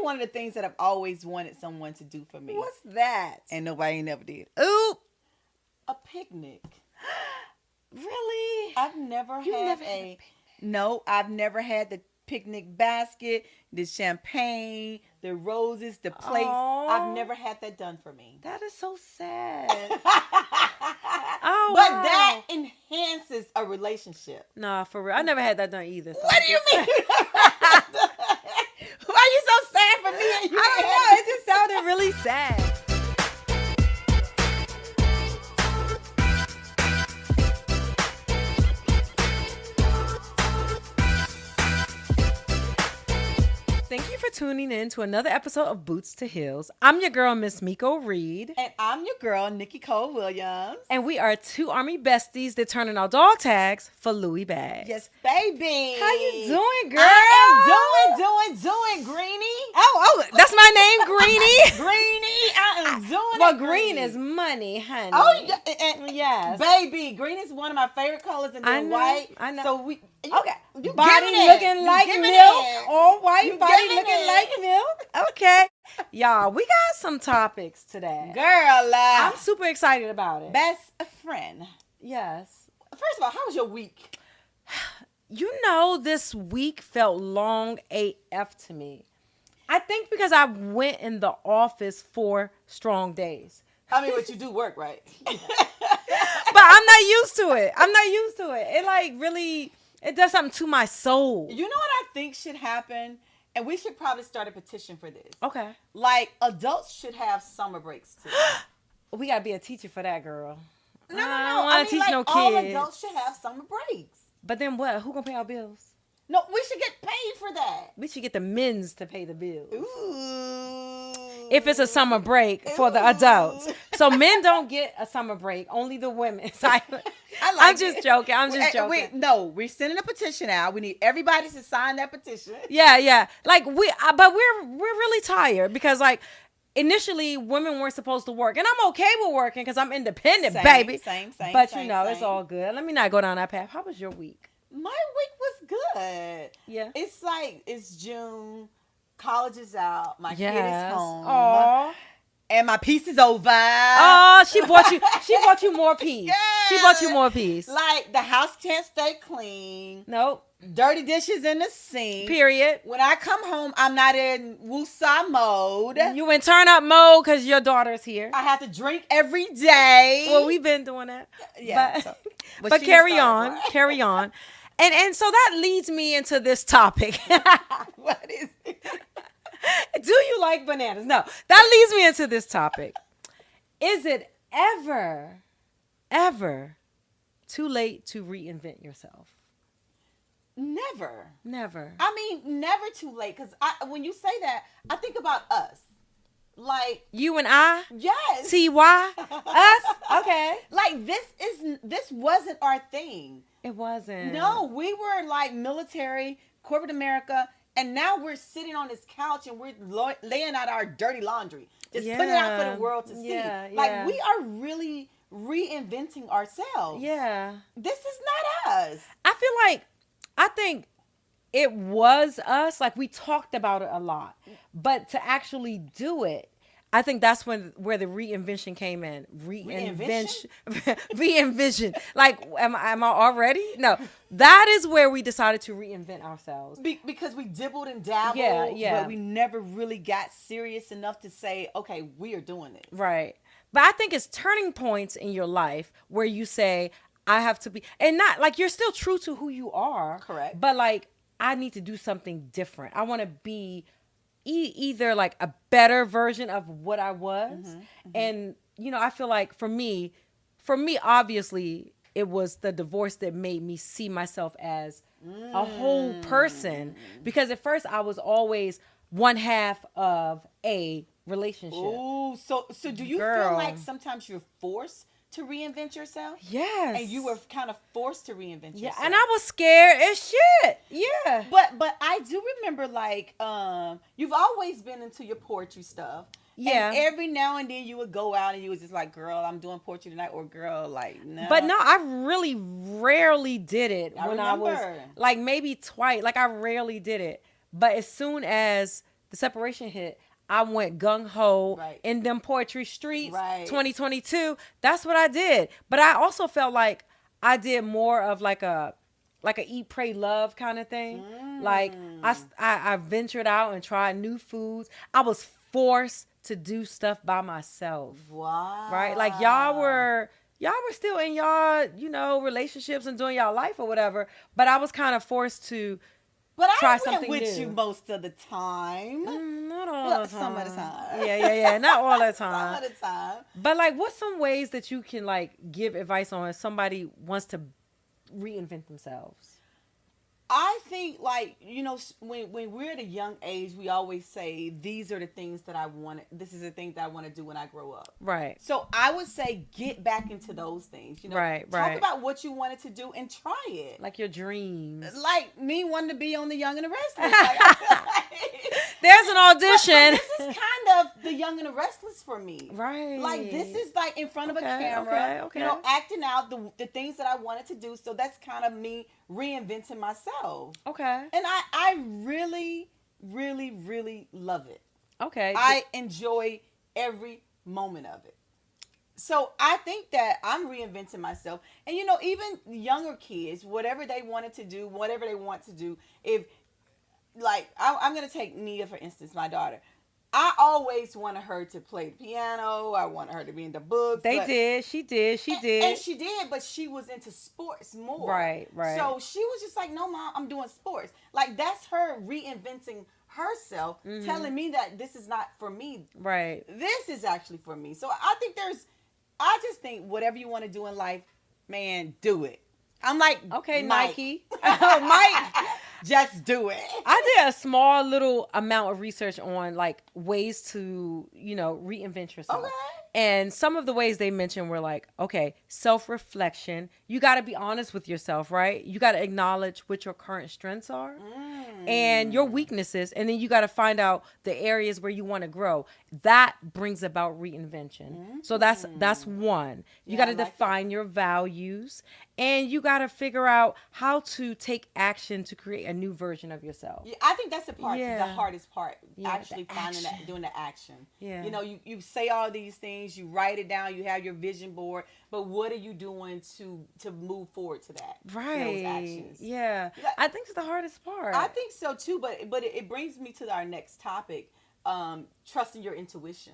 one of the things that I've always wanted someone to do for me. What's that? And nobody never did. Ooh. A picnic. Really? I've never You had never had a a no, I've never had the picnic basket, the champagne, the roses, the plates. Aw. I've never had that done for me. That is so sad. But wow. that enhances a relationship. Nah, for real. I never had that done either. So What do you mean? Why are you so sad for me? And you I don't know. It just sounded really sad. Thank you for tuning in to another episode of Boots2Heels. I'm your girl, Miss Miko Reed. And I'm your girl, Nichole Williams. And we are two army besties that turning our dog tags for Louis bags. Yes, baby. How you doing, girl? I am doing, Greenie. Oh, that's my name, Greenie. Greenie, I am doing Well, it, green Greenie. is money, honey. Oh, and yes. baby, green is one of my favorite colors, and I then know, white. I know. So we Okay. you Body giving it. looking You like giving milk. it. All white You body giving looking it. like milk. Okay. Y'all, we got some topics today. Girl, I'm super excited about it. best friend. Yes. First of all, how was your week? You know, this week felt long AF to me. I think because I went in the office 4 strong days. I mean, but you do work, right? But I'm not used to it. It like really, it does something to my soul. You know what I think should happen? And we should probably start a petition for this. Okay. Like, adults should have summer breaks too. We gotta be a teacher for that, girl. No. I don't want to teach like, no all kids. adults should have summer breaks. But then what? Who gonna pay our bills? No, we should get paid for that. We should get the men's to pay the bills. Ooh. If it's a summer break for the adults. So men don't get a summer break, only the women. So I'm just joking. We're sending a petition out. We need everybody to sign that petition. Yeah. Like but we're really tired because like initially women weren't supposed to work. And I'm okay with working because I'm independent, baby. Same. But it's all good. Let me not go down that path. How was your week? My week was good. Yeah. It's June. College is out. My kid Yes. is home. Aww. And my piece is over. Oh, she bought you more peas. Yes. She bought you more peas. Like, the house can't stay clean. Nope. Dirty dishes in the sink. Period. When I come home, I'm not in woosah mode. You in turn up mode because your daughter's here. I have to drink every day. Well, we've been doing that. Yeah. But she carry started on. Carry on. And so that leads me into this topic. What is it? Do you like bananas? No. That leads me into this topic. Is it ever too late to reinvent yourself? Never. I mean, never too late. Because when you say that, I think about us. Like, you and I? yes. T-Y? Us? Okay. Like, this wasn't our thing. It wasn't. No, we were like military, corporate America, and now we're sitting on this couch and we're laying out our dirty laundry. Just putting it out for the world to see. Like, we are really reinventing ourselves. Yeah. This is not us. I think it was us. Like, we talked about it a lot. But to actually do it, I think that's where the reinvention came in. Reinvention. Like, am I already? No. That is where we decided to reinvent ourselves. Because we dibbled and dabbled. Yeah. But we never really got serious enough to say, okay, we are doing it. Right. But I think it's turning points in your life where you say, I have to be, and not like you're still true to who you are. Correct. But like, I need to do something different. I want to be either like a better version of what I was. And, I feel like for me, obviously, it was the divorce that made me see myself as a whole person. Because at first I was always one half of a relationship. Oh, so do you feel like sometimes you're forced to reinvent yourself? Yes. And you were kind of forced to reinvent yourself. Yeah, and I was scared as shit. Yeah. But I do remember, like, you've always been into your poetry stuff. Yeah. And every now and then you would go out and you was just like, girl, I'm doing poetry tonight, or girl, like, no. But no, I really rarely did it I was remember. like maybe twice. Like, I rarely did it. But as soon as the separation hit, I went gung-ho in them poetry streets, 2022. That's what I did. But I also felt like I did more of like a eat, pray, love kind of thing. Like I ventured out and tried new foods. I was forced to do stuff by myself. Wow. Right? Like y'all were still in y'all, relationships and doing y'all life or whatever. But I was kind of forced to try something new. But I went with you most of the time. Not all the time. Some of the time. Yeah. Not all the time. Some of the time. But like, what's some ways that you can like give advice on if somebody wants to reinvent themselves? I think, like, when we're at a young age, we always say, these are the things that I want. This is the thing that I want to do when I grow up. Right. So I would say get back into those things. Right. Talk about what you wanted to do and try it. Like your dreams. Like me wanting to be on The Young and the Restless. Like, I feel like there's an audition. But this is kind of The Young and the Restless for me. Right. Like, this is like in front of a camera. Okay. Acting out the things that I wanted to do. So that's kind of me reinventing myself. Okay. And I really, really, really love it. Okay. I enjoy every moment of it. So I think that I'm reinventing myself. And, even younger kids, whatever they want to do, if, like, I'm going to take Nia, for instance, my daughter. I always wanted her to play the piano. I wanted her to be in the books. She did. And she did, but she was into sports more. Right. So she was just like, no, Mom, I'm doing sports. Like, that's her reinventing herself, telling me that this is not for me. Right. This is actually for me. So I just think whatever you want to do in life, man, do it. I'm like, okay, Mike. Nike. Mike, just do it. I did a small little amount of research on like ways to, reinvent yourself. Okay. And some of the ways they mentioned were like, okay, self-reflection. You got to be honest with yourself, right? You got to acknowledge what your current strengths are and your weaknesses. And then you got to find out the areas where you want to grow. That brings about reinvention. So that's one. You got to define your values, and you got to figure out how to take action to create a new version of yourself. Yeah, I think that's the hardest part. Yeah, actually finding that, doing the action. Yeah. You say all these things, you write it down, you have your vision board, but what are you doing to move forward to that? Right. Those actions. Yeah. I think it's the hardest part. I think so too, but it brings me to our next topic. Trusting your intuition.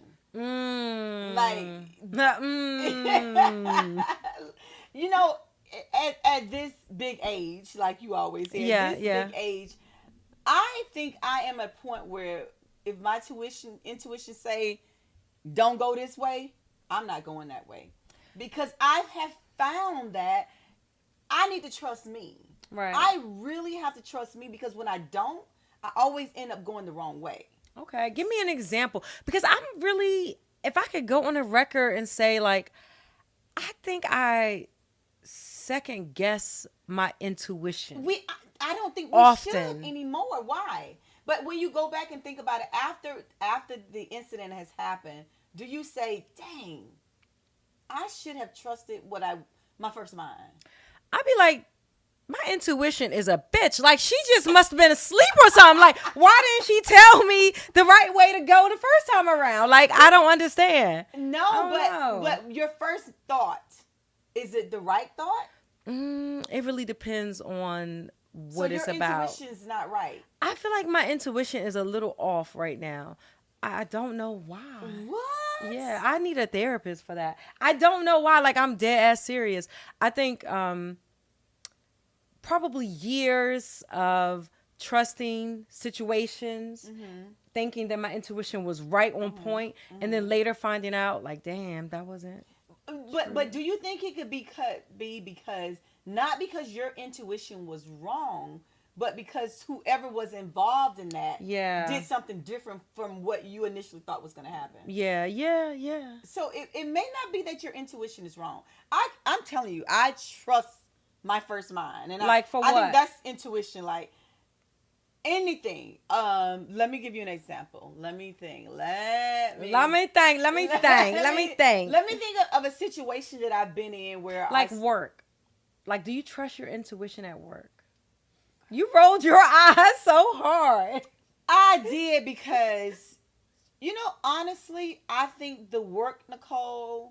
At this big age, like you always say, big age, I think I am at a point where if my intuition say, don't go this way, I'm not going that way. Because I have found that I need to trust me. Right. I really have to trust me, because when I don't, I always end up going the wrong way. Okay. Give me an example. Because I'm really, if I could go on a record and say, like, I think I second guess my intuition. I don't think we should anymore. Why? But when you go back and think about it after the incident has happened, do you say, dang, I should have trusted my first mind? I'd be like, my intuition is a bitch. Like, she just must have been asleep or something. Like, why didn't she tell me the right way to go the first time around? Like, I don't understand. No, but your first thought, is it the right thought? It really depends on what it's about. So your intuition's not right. I feel like my intuition is a little off right now. I don't know why. What? Yeah, I need a therapist for that. I don't know why. Like, I'm dead ass serious. I think probably years of trusting situations, thinking that my intuition was right on point, and then later finding out, like, damn, that wasn't. But do you think it could be because not because your intuition was wrong, but because whoever was involved in that did something different from what you initially thought was going to happen? Yeah. So it may not be that your intuition is wrong. I'm telling you, I trust my first mind, and I think that's intuition. Like anything. Let me give you an example. Let me think of a situation that I've been in where work. Like, do you trust your intuition at work? You rolled your eyes so hard. I did because, honestly, I think the work Nichole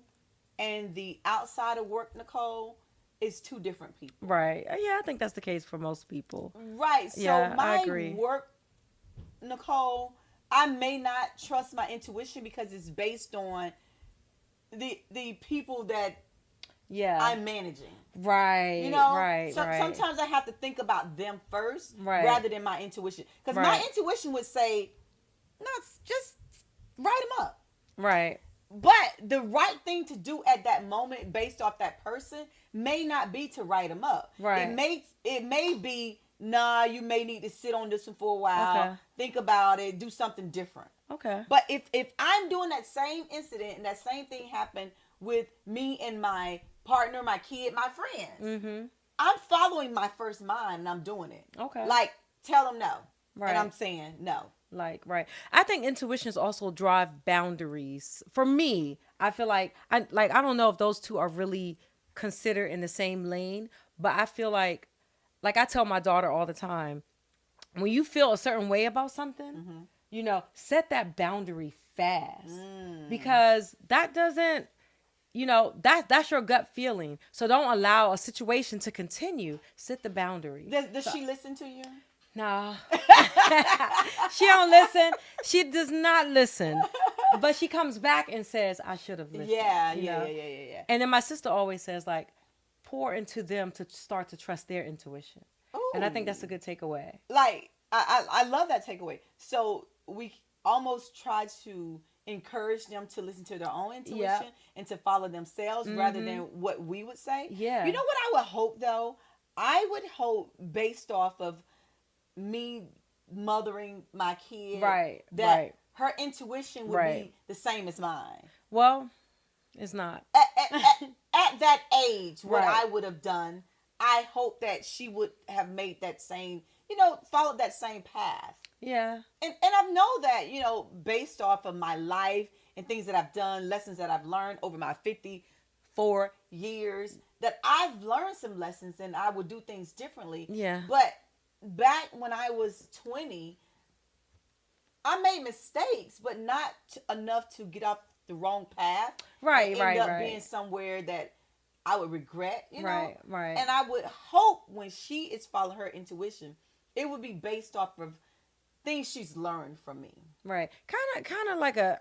and the outside of work Nichole is two different people. Right. Yeah, I think that's the case for most people. Right. So yeah, my I agree. work Nichole, I may not trust my intuition because it's based on the people that I'm managing. Right. Right. Sometimes I have to think about them first rather than my intuition. Because my intuition would say, no, just write them up. Right. But the right thing to do at that moment based off that person may not be to write them up. Right. It may be, nah, you may need to sit on this one for a while, think about it, do something different. Okay. But if I'm doing that same incident and that same thing happened with me and my partner, my kid, my friends, I'm following my first mind and I'm doing it. Okay. Like, tell them no. Right. And I'm saying no. Right. I think intuitions also drive boundaries. For me, I feel like I don't know if those two are really considered in the same lane, but I feel like I tell my daughter all the time, when you feel a certain way about something, set that boundary fast. Because that doesn't, that's your gut feeling. So don't allow a situation to continue. Set the boundary. Does she listen to you? Nah. She don't listen. She does not listen. But she comes back and says, I should have listened. Yeah. And then my sister always says, pour into them to start to trust their intuition. Ooh. And I think that's a good takeaway. I love that takeaway. So we almost try to encourage them to listen to their own intuition and to follow themselves rather than what we would say. Yeah. You know what I would hope, though? I would hope, based off of me mothering my kid, that her intuition would be the same as mine. Well, it's not. At that age, what I would have done, I hope that she would have made that same, followed that same path. Yeah. And I know that, based off of my life and things that I've done, lessons that I've learned over my 54 years, that I've learned some lessons and I would do things differently. Yeah. But back when I was 20, I made mistakes, but not enough to get off the wrong path. Right. End up being somewhere that I would regret, Right. And I would hope when she is following her intuition, it would be based off of things she's learned from me. Right. Kind of like a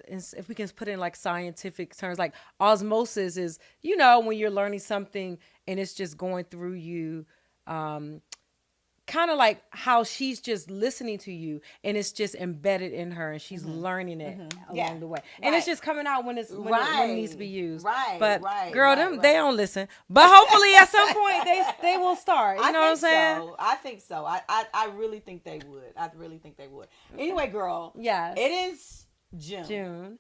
if we can put in scientific terms, osmosis is, when you're learning something and it's just going through you, kind of like how she's just listening to you and it's just embedded in her and she's learning it along the way. And it's just coming out when it needs to be used. Right. But girl, they don't listen. But hopefully at some point they will start. You know what I'm saying? I think so. I really think they would. Anyway, girl. Yes. It is June.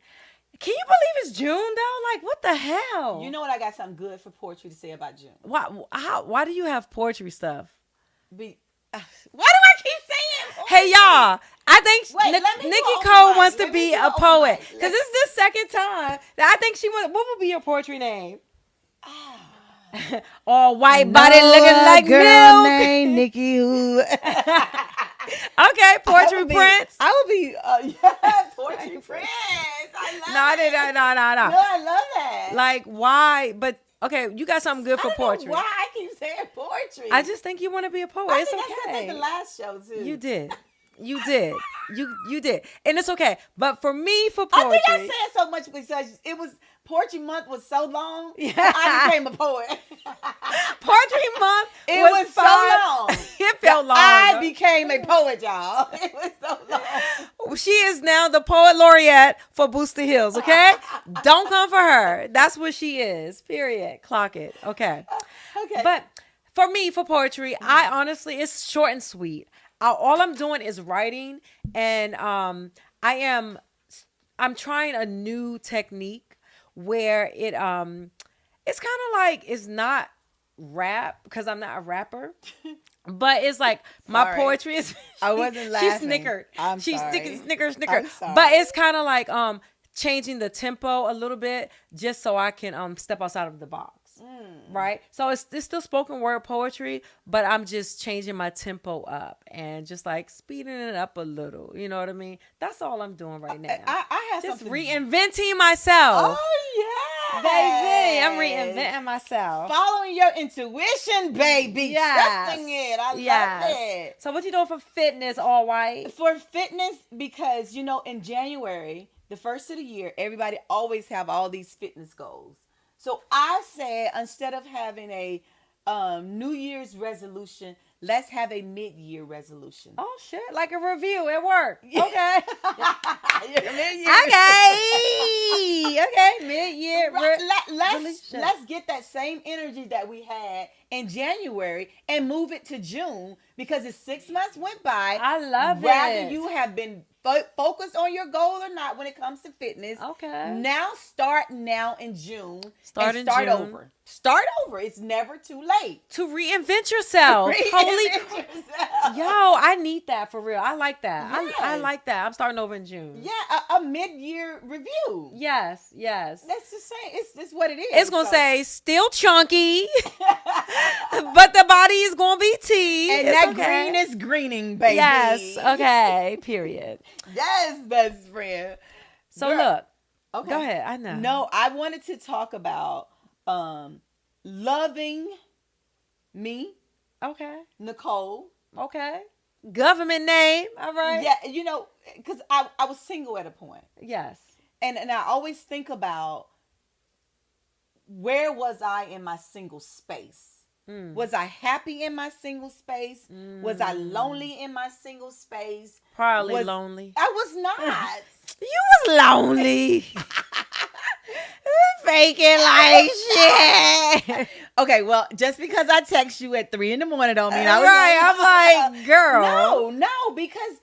Can you believe it's June though? What the hell? You know what? I got something good for poetry to say about June. Why do you have poetry stuff? Why do I keep saying poetry? Hey y'all, I think Nichole wants to be a poet because this is the second time that I think she wants. What would be your poetry name? All white body looking like girl milk. Named Nikki who. Okay, poetry prince. I would be poetry prince. No, I love that. Why? But okay, you got something good for poetry. Why I keep saying poetry? I just think you want to be a poet. I it's think okay. I said that the last show too. You did. You did, and it's okay. But for me, for poetry, I think I said so much because Poetry Month was so long. Yeah, I became a poet. Poetry Month. It was so long. It felt long. I became a poet, y'all. It was so long. She is now the poet laureate for Boots2Heels. Okay, don't come for her. That's what she is. Period. Clock it. Okay. Okay. But for me, for poetry, I honestly, it's short and sweet. All I'm doing is writing, and I'm trying a new technique where it's kind of it's not rap because I'm not a rapper, but it's my poetry is. I wasn't laughing. She snickered. She's snicker. I'm sorry. But it's kind of changing the tempo a little bit just so I can step outside of the box. Right? So it's still spoken word poetry, but I'm just changing my tempo up and just like speeding it up a little. You know what I mean? That's all I'm doing right now. I have just something. Reinventing myself. Oh, yeah. Baby, I'm reinventing myself. Following your intuition, baby. Yes. Trusting it. I love it. So what you doing for fitness, all white? For fitness, because, in January, the first of the year, everybody always have all these fitness goals. So I said, instead of having a New Year's resolution, let's have a mid-year resolution. Oh shit! Like a review at work. Okay. Mid-year. Okay. Mid-year. Let's get that same energy that we had in January and move it to June, because it's 6 months went by. I love it. Whether you have been focused on your goal or not when it comes to fitness. Okay. Now start now in June. Start over. Start over. It's never too late. To reinvent yourself. Holy yourself. Yo, I need that for real. I like that. Yes. I like that. I'm starting over in June. Yeah, a mid-year review. Yes. That's just saying. It's what it is. It's going to say, still chunky, but the body is going to be tea. And it's that green is greening, baby. Yes. Okay. Period. Yes, best friend. So look. Okay. Go ahead. I know. No, I wanted to talk about loving me. Okay. Nichole. Okay. Government name. All right. Yeah, because I was single at a point. Yes. And I always think about, where was I in my single space? Was I happy in my single space? Was I lonely in my single space? Probably lonely. I was not. You was lonely. Faking like shit. Okay, well, just because I text you at 3 a.m. don't mean I was right. I'm like, girl. No, because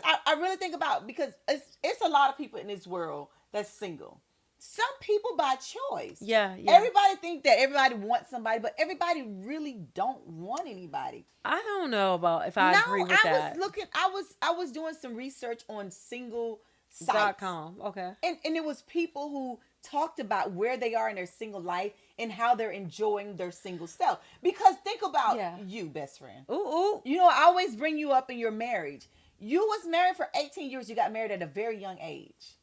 I really think about, because it's a lot of people in this world that's single. Some people by choice. Yeah. Everybody think that everybody wants somebody, but everybody really don't want anybody. I don't know about if I agree with that. I was doing some research on single sites. .com. Okay. And it was people who talked about where they are in their single life and how they're enjoying their single self. Because think about you, best friend. Ooh. I always bring you up in your marriage. You was married for 18 years. You got married at a very young age.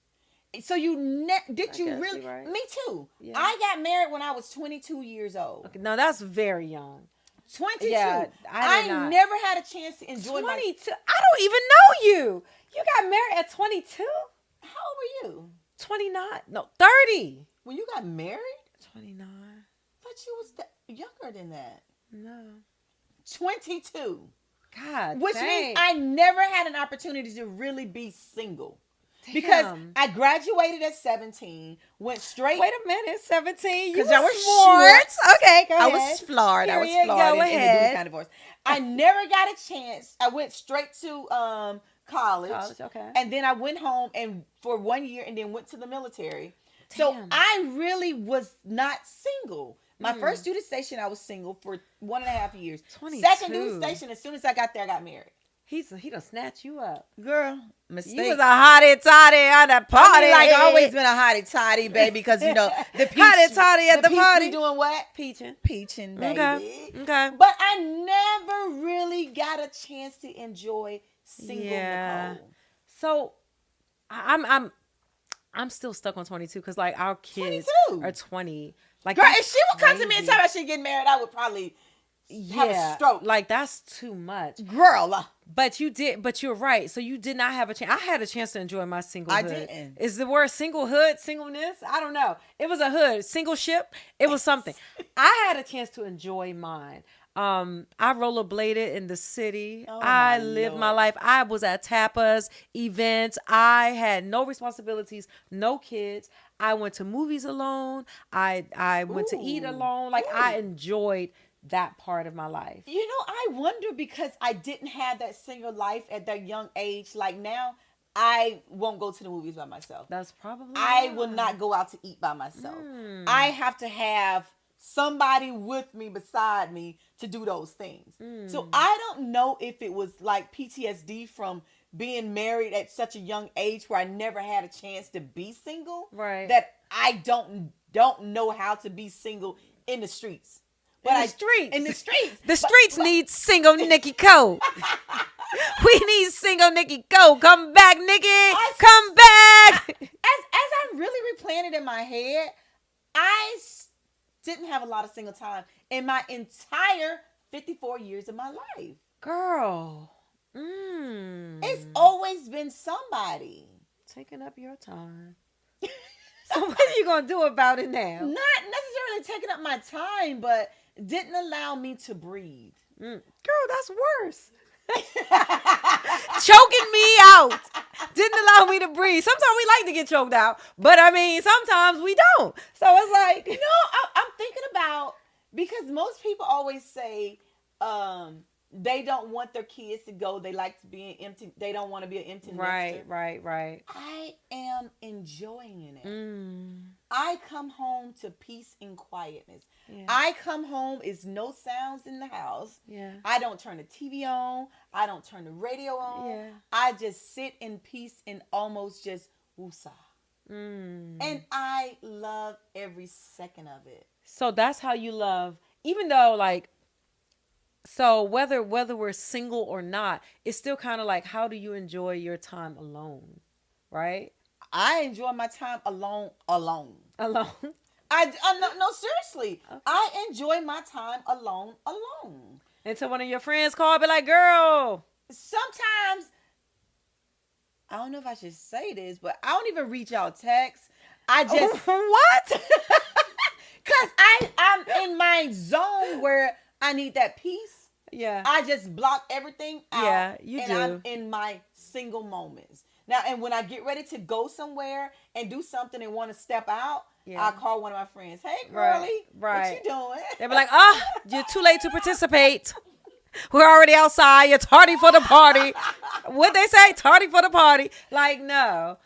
So did you really? Right. Me too. Yeah. I got married when I was 22 years old. Okay, now that's very young. 22. Yeah, I never had a chance to enjoy 22. I don't even know you. You got married at 22? How old were you? 29. No, 30. When you got married? 29. But you was younger than that. No. 22. God, which means I never had an opportunity to really be single. Damn. Because I graduated at 17, went straight. Wait a minute, 17. Because I was smart. Okay, go ahead. I was flawed. Period. I was flawed in the kind of divorce. I never got a chance. I went straight to college. Okay. And then I went home and for 1 year and then went to the military. Damn. So I really was not single. My first duty station, I was single for 1.5 years. 22. Second duty station, as soon as I got there, I got married. He done snatch you up. Girl, mistake. You was a hottie toddy at the party. I always been a hottie toddy, baby, because the peach, hottie toddy at the party. We doing what? Peaching, baby. Okay. But I never really got a chance to enjoy single Nichole. So I'm still stuck on 22 because like our kids 22. are 20. Like, girl, if she would come to me and tell me I should get married, I would probably have a stroke. Like, that's too much. Girl. But you're right. So you did not have a chance. I had a chance to enjoy my singlehood. I didn't. Is the word singlehood, singleness? I don't know. It was a hood, single ship. It was something. I had a chance to enjoy mine. I rollerbladed in the city. I lived my life. I was at tapas, events. I had no responsibilities, no kids. I went to movies alone. I went to eat alone. Like, I enjoyed that part of my life. I wonder because I didn't have that single life at that young age. Like now, I won't go to the movies by myself. That's probably I will not go out to eat by myself. I have to have somebody with me beside me to do those things. So I don't know if it was like PTSD from being married at such a young age where I never had a chance to be single. Right. That I don't know how to be single in the streets. In the streets. In the streets. The streets need single Nikki Cole. We need single Nikki Cole. Come back, Nikki. Come back. As I'm really replaying it in my head, I didn't have a lot of single time in my entire 54 years of my life. Girl. It's always been somebody. Taking up your time. So what are you going to do about it now? Not necessarily taking up my time, but didn't allow me to breathe. Girl, that's worse. Choking me out. Didn't allow me to breathe. Sometimes we like to get choked out, but I mean, sometimes we don't. So it's like, I'm thinking about, because most people always say they don't want their kids to go. They like to be empty. They don't want to be an empty nester. Right. I am enjoying it. I come home to peace and quietness. Yeah. I come home, is no sounds in the house. Yeah. I don't turn the TV on. I don't turn the radio on. Yeah. I just sit in peace and almost just woosah. And I love every second of it. So that's how you love, even though like, so whether we're single or not, it's still kind of like, how do you enjoy your time alone, right? I enjoy my time alone. No, seriously. Okay. I enjoy my time alone. Until one of your friends call, be like, girl. Sometimes, I don't know if I should say this, but I don't even reach out texts. I just... What? Because I'm in my zone where I need that peace. Yeah. I just block everything out. Yeah, you do. And I'm in my single moments. Now, and when I get ready to go somewhere and do something and want to step out, I call one of my friends. Hey, girlie, what you doing? They be like, you're too late to participate. We're already outside. You're tardy for the party. What they say? Tardy for the party. Like, no.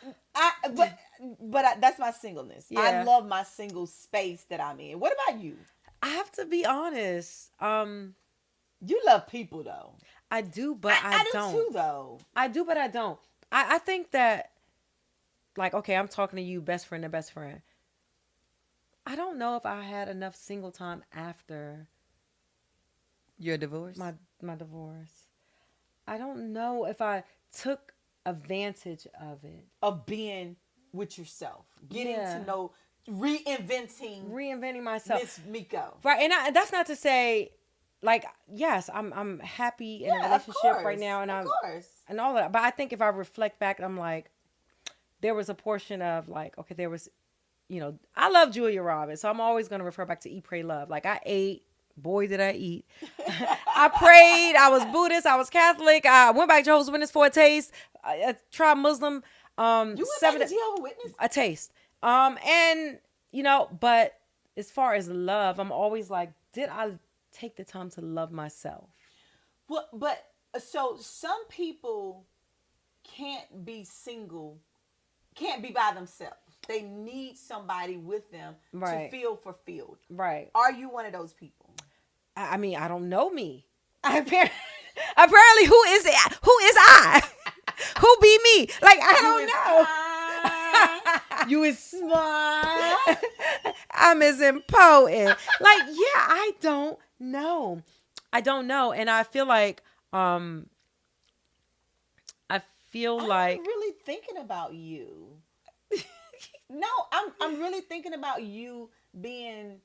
But that's my singleness. Yeah. I love my single space that I'm in. What about you? I have to be honest. You love people, though. I do, but I don't. I do, too, though. I do, but I don't. I think that, like, okay, I'm talking to you, best friend to best friend. I don't know if I had enough single time after your divorce. My divorce. I don't know if I took advantage of it. Of being with yourself. Getting to know, reinventing myself. Miss Miko. Right, and that's not to say, like, yes, I'm happy in a relationship right now, and and all that. But I think if I reflect back, I'm like, there was a portion of like, okay, there was, I love Julia Roberts, so I'm always going to refer back to Eat, Pray, Love. Like, I ate, boy, did I eat. I prayed, I was Buddhist, I was Catholic, I went back to Jehovah's Witness for a taste, I tried Muslim. You went back to Jehovah's Witness? A taste. And, but as far as love, I'm always like, did I take the time to love myself? Well, but so some people can't be single, can't be by themselves. They need somebody with them to feel fulfilled. Right. Are you one of those people? I mean, I don't know me. Apparently, who is I? Who be me? Like, I don't know. You is smart. I'm as important. Like, I don't know. And I feel like, I'm really thinking about you. No, I'm really thinking about you being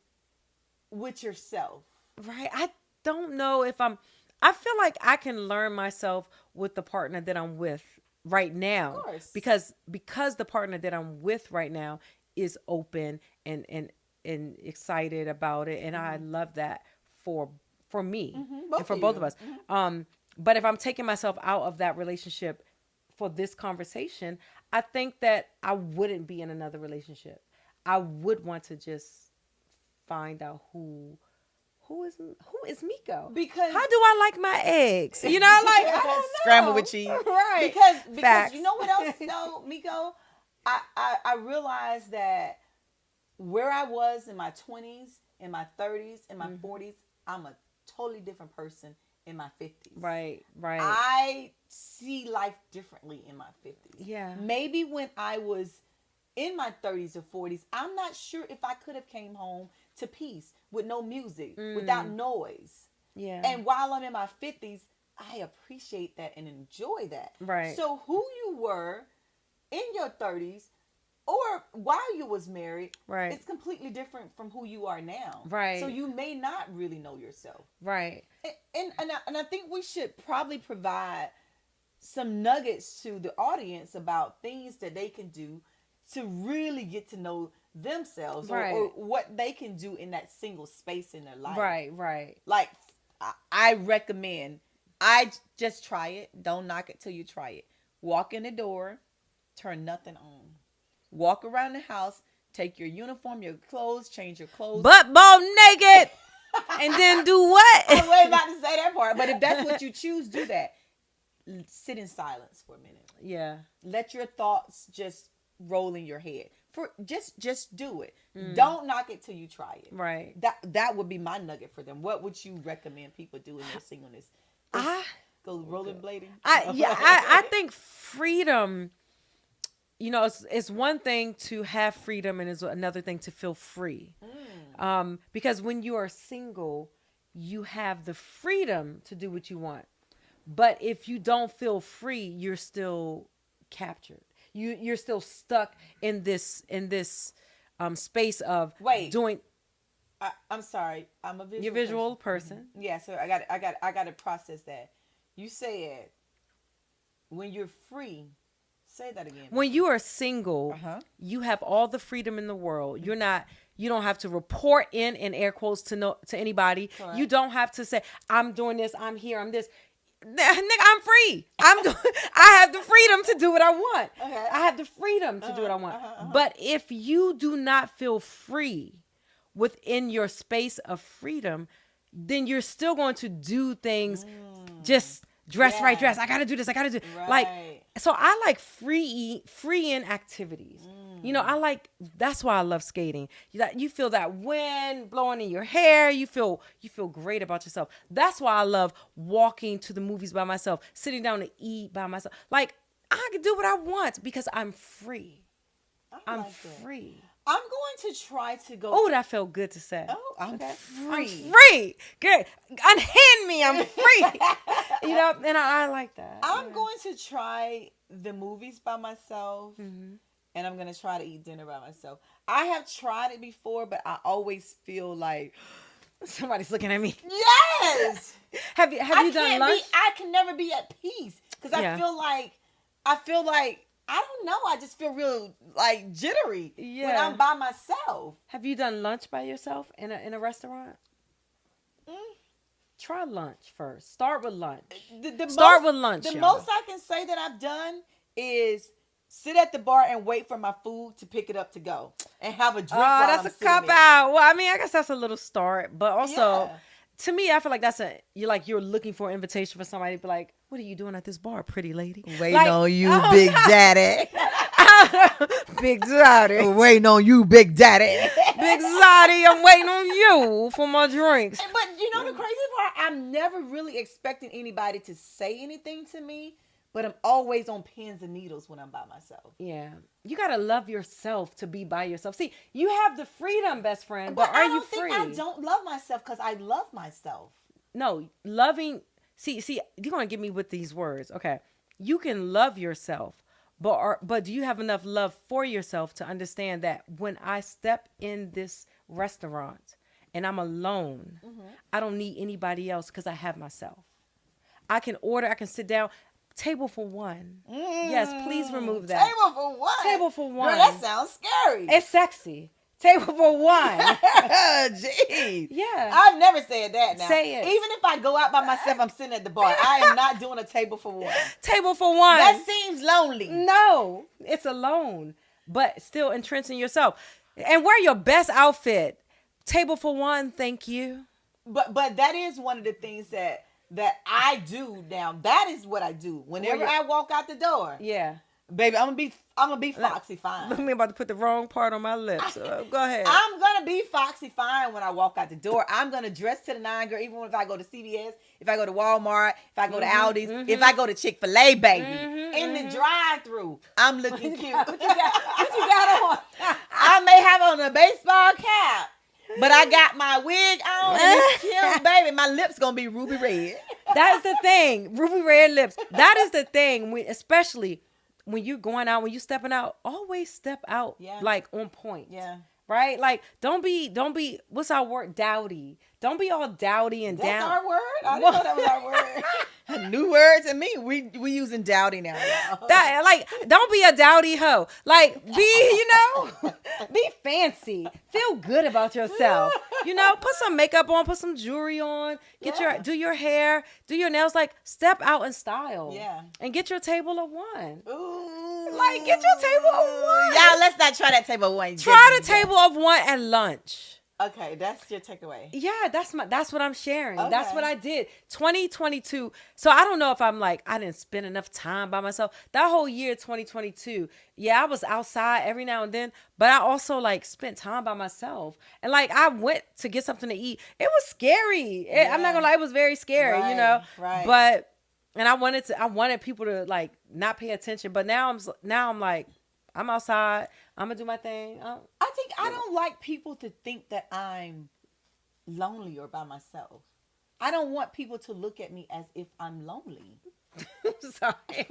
with yourself. Right. I don't know if I feel like I can learn myself with the partner that I'm with right now. Of course. Because the partner that I'm with right now is open and excited about it. And I love that for me and for both of us. But if I'm taking myself out of that relationship for this conversation, I think that I wouldn't be in another relationship. I would want to just find out who is Miko? Because how do I like my eggs? I don't know. Scrambled with cheese. Right. Because Facts. You know what else though, Miko? I realized that where I was in my 20s, in my 30s, in my 40s, I'm a totally different person in my 50s. Right. I see life differently in my 50s. Yeah. Maybe when I was in my 30s or 40s, I'm not sure if I could have came home to peace. with no music, without noise. Yeah. And while I'm in my 50s, I appreciate that and enjoy that. Right. So who you were in your 30s or while you was married, right, it's completely different from who you are now. Right. So you may not really know yourself. Right. And I think we should probably provide some nuggets to the audience about things that they can do to really get to know themselves, right, or what they can do in that single space in their life. Right, right. Like, I recommend, just try it. Don't knock it till you try it. Walk in the door, turn nothing on. Walk around the house, take your uniform, your clothes, change your clothes. Butt ball naked. And then do what? I was about to say that part. But if that's what you choose, do that. Sit in silence for a minute. Yeah. Let your thoughts just roll in your head. Just do it. Don't knock it till you try it. Right. That would be my nugget for them. What would you recommend people do in their singleness? Go rollerblading? I think freedom, it's one thing to have freedom and it's another thing to feel free. Because when you are single, you have the freedom to do what you want. But if you don't feel free, you're still captured. You're still stuck in this space of doing. I'm sorry. I'm a visual. You're a visual person. Yeah, so I got to process that. You said when you're free. Say that again. When you are single, you have all the freedom in the world. You don't have to report in air quotes to anybody. Correct. You don't have to say, I'm doing this, I'm here, I'm this. Nigga, I'm free. I have the freedom to do what I want. Okay. I have the freedom to do what I want. But if you do not feel free within your space of freedom, then you're still going to do things just dress right. I got to do this. I got to do right. So I like free in activities. That's why I love skating. You feel that wind blowing in your hair. You feel great about yourself. That's why I love walking to the movies by myself, sitting down to eat by myself. Like, I can do what I want because I'm free. I'm free. I'm going to try to go. Oh, that felt good to say. Oh, I'm free. I'm free. Good. Unhand me. I'm free. And I like that. I'm going to try the movies by myself. And I'm going to try to eat dinner by myself. I have tried it before, but I always feel like somebody's looking at me. Yes. Have you done lunch? I can never be at peace because I feel like I don't know. I just feel real like jittery when I'm by myself. Have you done lunch by yourself in a restaurant? Try lunch first. Start with lunch. Start with lunch. The most I can say that I've done is sit at the bar and wait for my food to pick it up to go and have a drink. Oh, that's a cop out. Well, I mean, I guess that's a little start, but also to me, I feel like you're looking for an invitation for somebody to be like, what are you doing at this bar, pretty lady? Waiting on you, big daddy. Big daddy. Waiting on you, big daddy. Big daddy, I'm waiting on you for my drinks. But the crazy part, I'm never really expecting anybody to say anything to me. But I'm always on pins and needles when I'm by myself. Yeah. You got to love yourself to be by yourself. See, you have the freedom, best friend, but are you free? I don't love myself because I love myself. No, loving. See, you're going to get me with these words. Okay. You can love yourself, but do you have enough love for yourself to understand that when I step in this restaurant and I'm alone, I don't need anybody else because I have myself. I can order, I can sit down. Table for one. Yes, please remove that. Table for one? Table for one. Girl, that sounds scary. It's sexy. Table for one. Jeez. Yeah. I've never said that now. Say it. Even if I go out by myself, I'm sitting at the bar. I am not doing a table for one. Table for one. That seems lonely. No, it's alone, but still entrenching yourself. And wear your best outfit. Table for one, thank you. But that is one of the things that I do now. That is what I do. Whenever I walk out the door. Yeah. Baby, I'm gonna be foxy fine. I'm about to put the wrong part on my lips. Go ahead. I'm gonna be foxy fine when I walk out the door. I'm gonna dress to the nine, girl. Even if I go to CVS, if I go to Walmart, if I go to Aldi's, if I go to Chick-fil-A, baby, in the drive-thru, I'm looking cute. What you got on? I may have on a baseball cap. But I got my wig on and it's cute, baby. My lips gonna be ruby red. That's the thing. Ruby red lips. That is the thing. Especially when you're going out, when you're stepping out, always step out like on point. Yeah. Right? Like don't be what's our word? Dowdy. Don't be all dowdy and That's down. Our word? I didn't know that was our word. New words and me. We using dowdy now. That like don't be a dowdy hoe. Like be be fancy. Feel good about yourself. Put some makeup on, put some jewelry on, do your hair, do your nails, like step out in style. Yeah. And get your table of one. Ooh. Like get your table of one. Y'all, let's not try that table of one. Try the table of one at lunch. Okay, that's your takeaway. Yeah, that's what I'm sharing. Okay. That's what I did. 2022. So I don't know if I'm like, I didn't spend enough time by myself. That whole year, 2022. Yeah, I was outside every now and then, but I also like spent time by myself. And like I went to get something to eat. It was scary. I'm not gonna lie, it was very scary, Right. But and I wanted people to like not pay attention. But now I'm like, I'm outside. I'm gonna do my thing. I don't like people to think that I'm lonely or by myself. I don't want people to look at me as if I'm lonely. Sorry.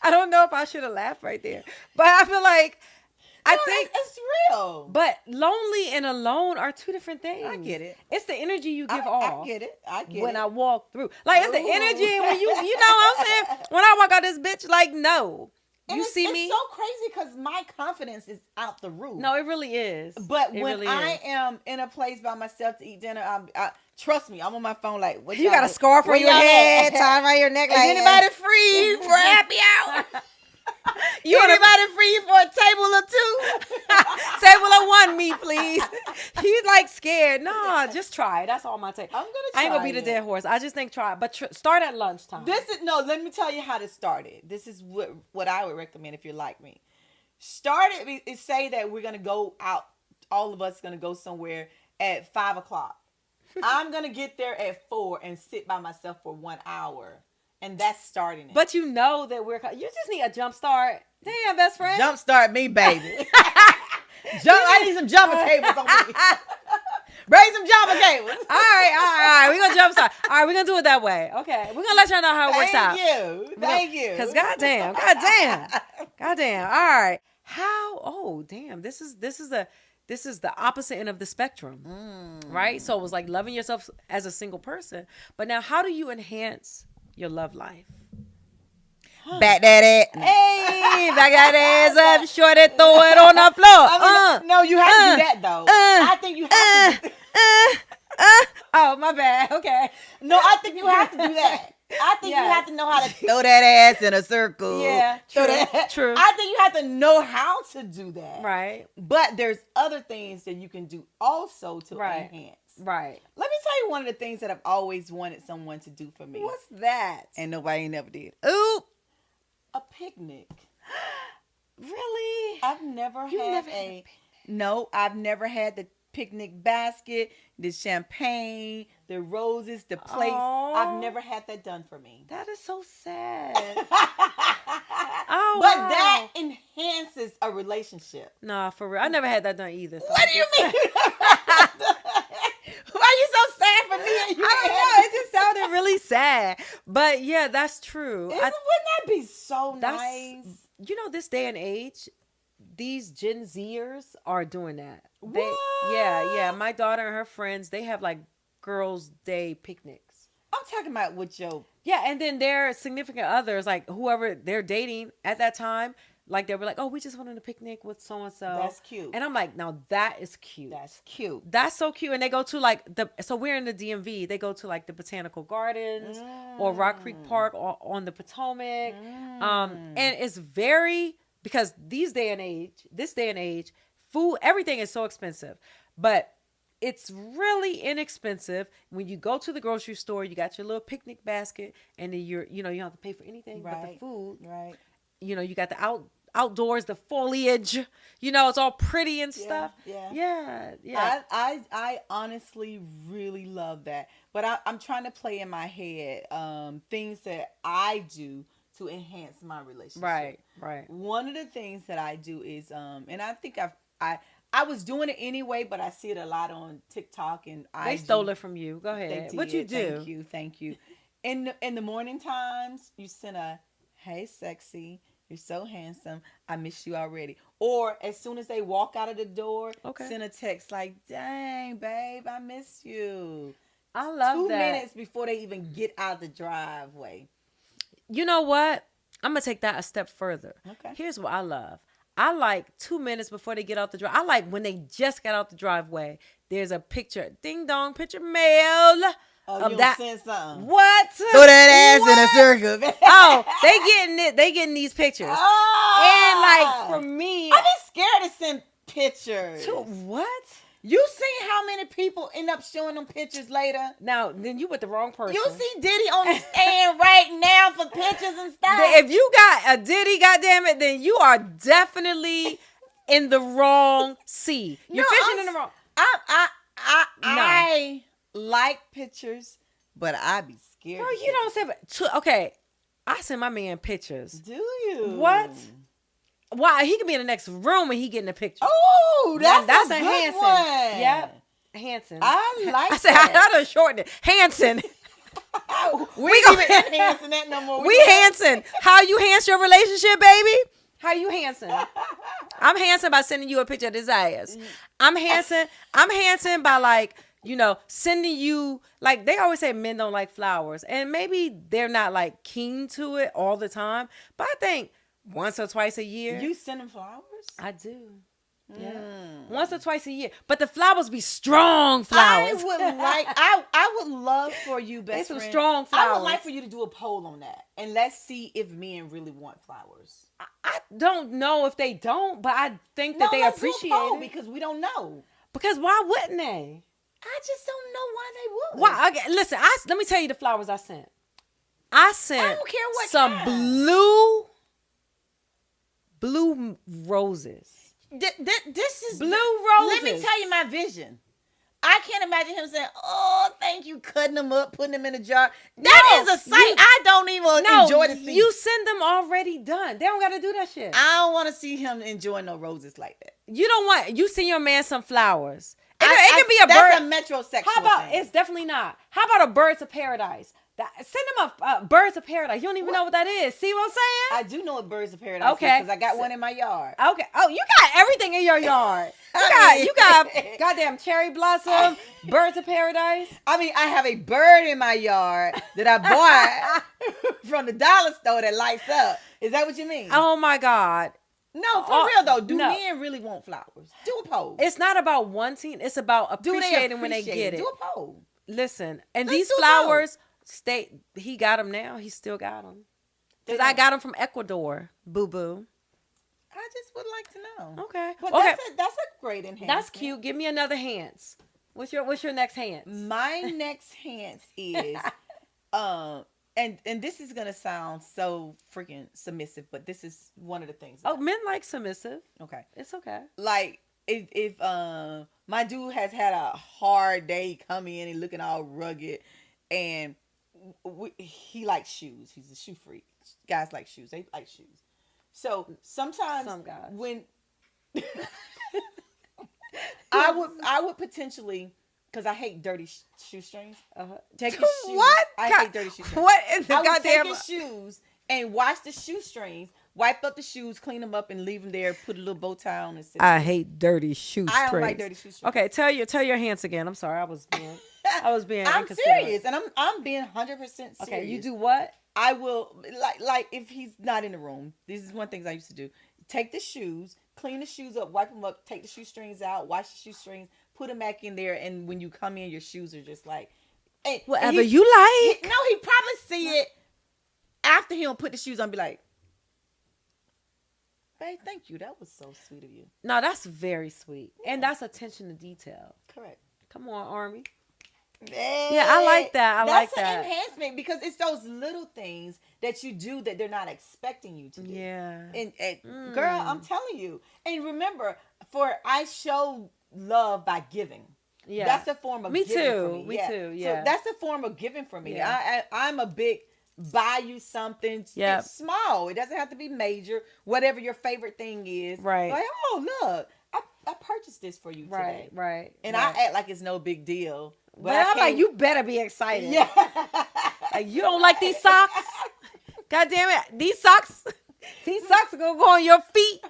I don't know if I should have laughed right there, but I feel like I think it's real. But lonely and alone are two different things. I get it. It's the energy you give off. I get it. When I walk through, like it's the energy when you know what I'm saying. When I walk out this bitch, like no. And you see me? It's so crazy because my confidence is out the roof. No, it really is. But when I am in a place by myself to eat dinner, trust me, I'm on my phone like, what you got a scarf on your head, tied around your neck. Is anybody free for happy hour? Anybody free for a table or two? Table of one, me please. He's like scared. No, just try it. That's all my take. I'm gonna try. I ain't gonna be the dead horse. I just think try it. But start at lunchtime. Let me tell you how to start it. This is what I would recommend if you're like me. Start it. Say that we're gonna go out. All of us gonna go somewhere at 5:00. I'm gonna get there at 4 and sit by myself for 1 hour. And that's starting it. But you know that you just need a jump start. Damn, best friend. Jump start me, baby. I need some jumper cables on me. Bring some jumper cables. All right. We're going to jump start. All right, we're going to do it that way. Okay. We're going to let y'all know how it works out. Thank you. Because goddamn. All right. This is the opposite end of the spectrum. Right? So it was like loving yourself as a single person. But now how do you enhance your love life? Back that ass. Hey, back that ass up, shorty, throw it on the floor. No, you have to do that though. I think you have to. Oh, my bad. Okay. No, I think you have to do that. I think you have to know how to throw that ass in a circle. Yeah, true. I think you have to know how to do that. Right. But there's other things that you can do also to enhance. Right. Let me tell you one of the things that I've always wanted someone to do for me. What's that? And nobody never did. Ooh. A picnic. Really? I've never had the picnic basket, the champagne, the roses, the plates. Aww. I've never had that done for me. That is so sad. But that enhances a relationship. Nah, for real. I never had that done either. So what do you mean? Why are you so sad for me? I don't know. It just sounded really sad. But yeah, that's true. Wouldn't that be so nice? This day and age, these Gen Zers are doing that. What? Yeah. My daughter and her friends, they have like girls' day picnics. I'm talking about with your... Yeah, and then their significant others, like whoever they're dating at that time, like they were like, oh, we just went on a picnic with so-and-so. That's cute. And I'm like, now that is cute. That's cute. That's so cute. And they go to like so we're in the DMV. They go to like the Botanical Gardens or Rock Creek Park on the Potomac. And it's because this day and age, food, everything is so expensive. But it's really inexpensive. When you go to the grocery store, you got your little picnic basket, and then you don't have to pay for anything but the food. Right. You got the outdoors, the foliage. It's all pretty and stuff. Yeah. I honestly really love that. But I'm trying to play in my head things that I do to enhance my relationship. Right. One of the things that I do is and I think I was doing it anyway, but I see it a lot on TikTok and They stole it from you. Go ahead. What you do? Thank you. In the morning times, you send a, hey, sexy, you're so handsome, I miss you already. Or as soon as they walk out of the door, send a text like, dang, babe, I miss you. I love 2 that. 2 minutes before they even get out of the driveway. You know what? I'm going to take that a step further. Okay. Here's what I love. I like 2 minutes before they get out the drive. I like when they just got out the driveway. There's a picture, ding dong, picture mail. Oh, you that. Send something. What? Throw that ass in a circle. Oh, they getting it. They getting these pictures. Oh. And like for me, I be scared to send pictures. To what? You see how many people end up showing them pictures later? Now, then you with the wrong person. You see Diddy on the stand right now for pictures and stuff. If you got a Diddy, goddammit, then you are definitely in the wrong sea. You're fishing in the wrong. I like pictures, but I be scared. Girl, you don't say. Okay, I send my man pictures. Do you? What? Why? He could be in the next room and he getting the picture. Oh, that's a good Hanson. one. Yep, Hanson. I like. I said I done shortened it. Hanson. we don't even enhancing that no more. We Hanson. How you enhance your relationship, baby? How you Hanson? I'm Hanson by sending you a picture of his ass. I'm Hanson by like, sending you, like they always say men don't like flowers. And maybe they're not like keen to it all the time. But I think once or twice a year. You send them flowers? I do. Yeah. Once or twice a year. But the flowers be strong flowers. I would love for you, best friend. Some strong flowers. I would like for you to do a poll on that. And let's see if men really want flowers. I don't know if they don't, but I think that they appreciate it. Because we don't know. Because why wouldn't they? I just don't know why they would. Why? Okay, listen, let me tell you the flowers I sent. I don't care what some kind. blue roses. This is blue roses. Let me tell you my vision. I can't imagine him saying, "Oh, thank you," cutting them up, putting them in a jar. That is a sight I don't even enjoy to see. You send them already done. They don't got to do that shit. I don't want to see him enjoying no roses like that. You send your man some flowers. It can be a bird. That's a metrosexual How about thing. It's definitely not. How about a birds of paradise? Send them a birds of paradise. You don't even know what that is. See what I'm saying? I do know what birds of paradise is because I got one in my yard. Okay. Oh, you got everything in your yard. You got goddamn cherry blossom, birds of paradise. I mean, I have a bird in my yard that I bought from the dollar store that lights up. Is that what you mean? Oh my God. No, for real though. Do men really want flowers? Do a poll. It's not about wanting. It's about appreciating when they get it. Do a poll. Listen, and these flowers. He got them now. He still got them. Because I got them from Ecuador. Boo boo. I just would like to know. Okay. But that's a great enhancement. That's cute. Give me another Hans. What's your next Hans? My next Hans is and this is gonna sound so freaking submissive, but this is one of the things. Men like submissive. Okay. It's okay. Like if my dude has had a hard day, come in and looking all rugged, and he likes shoes. He's a shoe freak. Guys like shoes. They like shoes. So sometimes when I would potentially, because I hate dirty shoestrings. Take his shoes. What? I hate dirty shoestrings. What is the goddamn? I would take his shoes and wash the shoestrings, wipe up the shoes, clean them up, and leave them there. Put a little bow tie on and sit. I hate dirty shoestrings. I don't like dirty shoestrings. Okay, tell your Hans again. I'm sorry, I was being I'm serious, and I'm being 100% serious. Okay, you do what? I will like if he's not in the room. This is one thing I used to do. Take the shoes, clean the shoes up, wipe them up, take the shoestrings out, wash the shoestrings, put them back in there, and when you come in, your shoes are just like whatever you like. He probably see it after he don't put the shoes on. Be like, babe, thank you. That was so sweet of you. No, that's very sweet, and that's attention to detail. Correct. Come on, Army. Yeah, I like that. That's an enhancement because it's those little things that you do that they're not expecting you to do. Yeah. And girl, I'm telling you. And remember, I show love by giving. Yeah. That's a form of giving for me. Me too. Yeah. So that's a form of giving for me. Yeah. I'm a big buy you something. Yeah. It's small. It doesn't have to be major. Whatever your favorite thing is. Right. Like, oh, look. purchased this for you today. Right. And I act like it's no big deal. But I'm like, you better be excited. Yeah. Like, you don't like these socks? God damn it. These socks are going to go on your feet.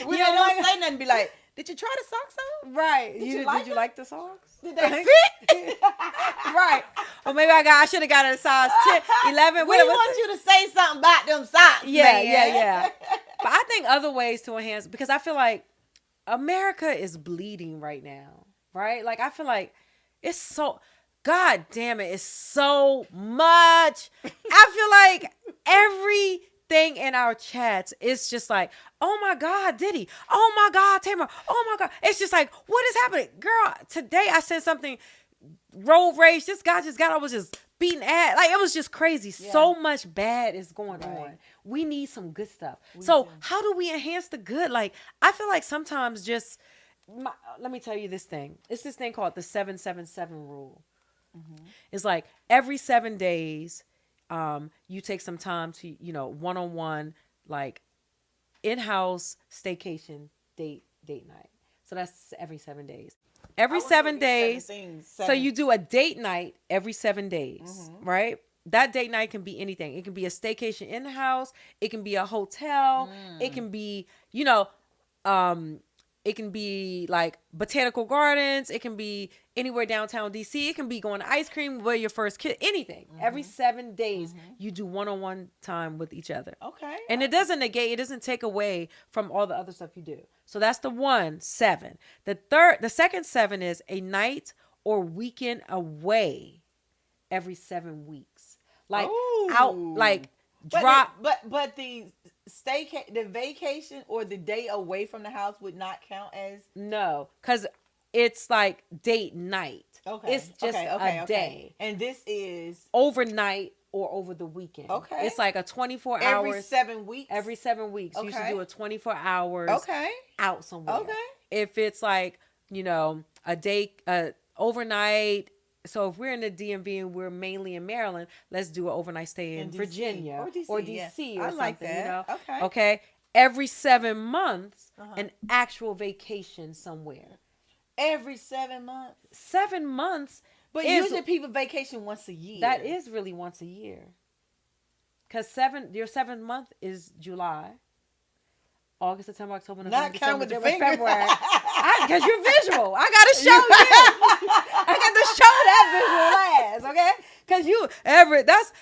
We don't say nothing. Be like, did you try the socks on? Right. Did you like the socks? Did they fit? Right. Or maybe I should have got a size 10, 11. We want you to say something about them socks. Yeah. But I think other ways to enhance, because I feel like America is bleeding right now, right? Like, I feel like it's so, God damn it, it's so much. I feel like everything in our chats is just like, oh my God, Diddy. Oh my God, Tamar. Oh my God. It's just like, what is happening? Girl, today I said something, road rage. This guy just got, I was just beating ass. Like, it was just crazy. Yeah. So much bad is going on. We need some good stuff. How do we enhance the good? Like, I feel like sometimes just, let me tell you this thing. It's this thing called the 777 rule. Mm-hmm. It's like every 7 days, you take some time to, one-on-one, like in-house staycation date night. So that's every 7 days. Every 7 days. So you do a date night every 7 days, mm-hmm. right? That date night can be anything. It can be a staycation in the house. It can be a hotel. It can be, it can be like botanical gardens. It can be anywhere downtown DC. It can be going to ice cream with your first kid. Anything. Mm-hmm. Every 7 days, you do one-on-one time with each other. Okay. And it doesn't negate. It doesn't take away from all the other stuff you do. So that's the 7. The second 7 is a night or weekend away every 7 weeks. Like out, like drop. But the the vacation or the day away from the house would not count as. No, because it's like date night. Okay, it's just a day, and this is overnight or over the weekend. Okay, it's like a 24 hours every 7 weeks. Every 7 weeks, you should do a 24 hours. Out somewhere. Okay, if it's like a day, overnight. So if we're in the DMV and we're mainly in Maryland, let's do an overnight stay in Virginia or DC or like something. That. Okay. Every 7 months, an actual vacation somewhere. Every 7 months. 7 months. But usually people vacation once a year. That is really once a year. Because your 7th month is July. August, September, October, November, December, January, February. Because you're visual. I got to show you. I got to show that visual ass, okay? Because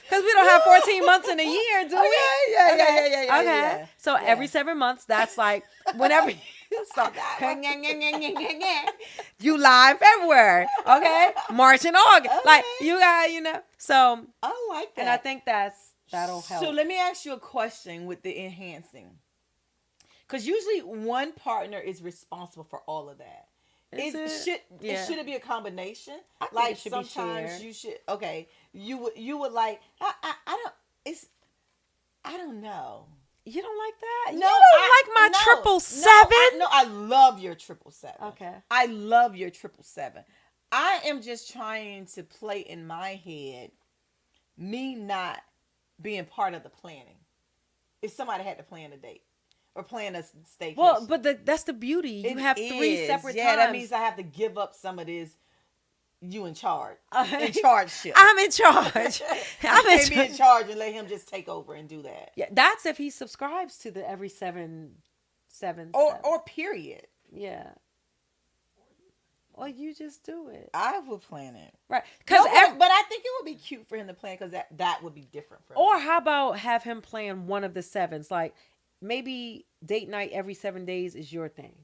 because we don't have 14 months in a year, do we? Yeah. Okay. So every 7 months, that's like whenever you start. July, February, okay? March and August. Okay. Like, you got, So. I like that. And I think that'll help. So let me ask you a question with the enhancing. Because usually one partner is responsible for all of that. Should it be a combination? I think like it should sometimes be you should. Okay, you would like. I don't know. You don't like that? No, you don't like my 777? No, I love your 777. Okay, I love your 777. I am just trying to play in my head, me not being part of the planning. If somebody had to plan a date. Or plan a staycation. Well, but that's the beauty. You have 3 separate times. Yeah, that means I have to give up some of this. You in charge. In charge shit. I'm in charge. I can't be in charge and let him just take over and do that. Yeah, that's if he subscribes to the every 7. Or period. Yeah. Or you just do it. I would plan it. Right. But I think it would be cute for him to plan because that would be different for him. Or how about have him plan one of the 7s? Like, maybe date night every 7 days is your thing.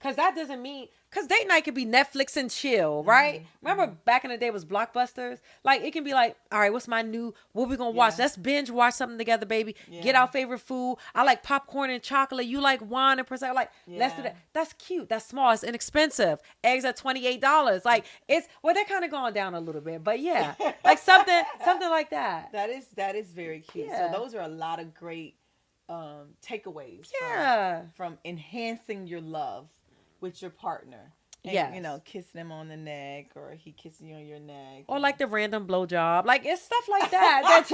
Because that doesn't mean... Because date night could be Netflix and chill, right? Mm-hmm. Remember back in the day was Blockbusters? Like, it can be like, all right, what we going to watch? Let's binge watch something together, baby. Yeah. Get our favorite food. I like popcorn and chocolate. You like wine and Prosecco. Like, let's do that. That's cute. That's small. It's inexpensive. Eggs are $28. Like, they're kind of going down a little bit. But yeah, like something like that. That is very cute. Yeah. So those are a lot of great takeaways from enhancing your love with your partner. And, kissing them on the neck or he kissing you on your neck. Or like the random blowjob. Like, it's stuff like that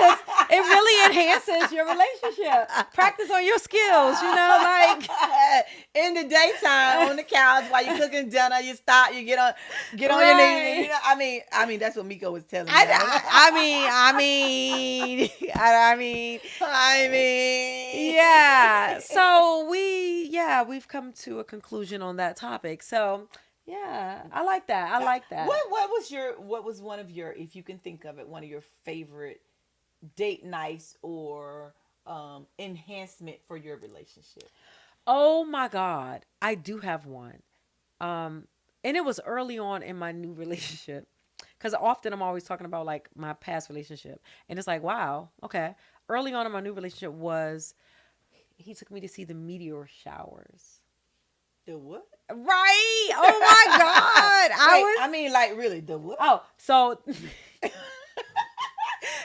it really enhances your relationship. Practice on your skills, like. In the daytime on the couch while you're cooking dinner, you stop, you get on your knees. You know, I mean that's what Miko was telling me. I mean, yeah. So we've come to a conclusion on that topic. So yeah, I like that. I like that. What was one of your, if you can think of it, one of your favorite date nights or enhancement for your relationship? Oh my God, I do have one. And it was early on in my new relationship. Because often I'm always talking about like my past relationship. And it's like, wow, okay. Early on in my new relationship was he took me to see the meteor showers. The what? Right. Oh my God. I mean, like really, the what? Oh, so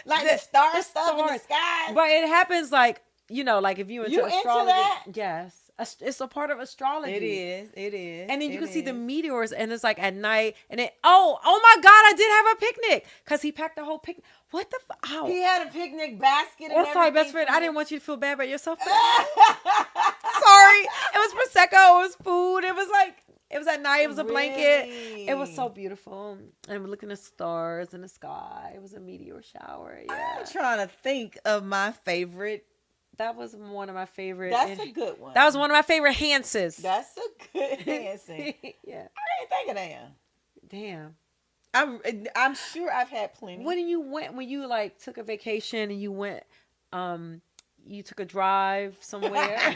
like the star stuff in the sky. But it happens like, you know, like if you into astrology. That? Yes. It's a part of astrology. It is. And then you can see the meteors, and it's like at night, and oh my God, I did have a picnic because he packed the whole picnic. What the fuck? Oh. He had a picnic basket. Oh, sorry, best friend. I didn't want you to feel bad about yourself. Sorry. It was Prosecco. It was food. It was at night. It was a blanket. It was so beautiful. And we're looking at stars in the sky. It was a meteor shower. Yeah. I'm trying to think of my favorite. That was one of my favorite. That's a good one. That was one of my favorite Hanses. That's a good Hansen. Yeah. I didn't think of that. Damn. I'm sure I've had plenty. When you like took a vacation and you went, you took a drive somewhere.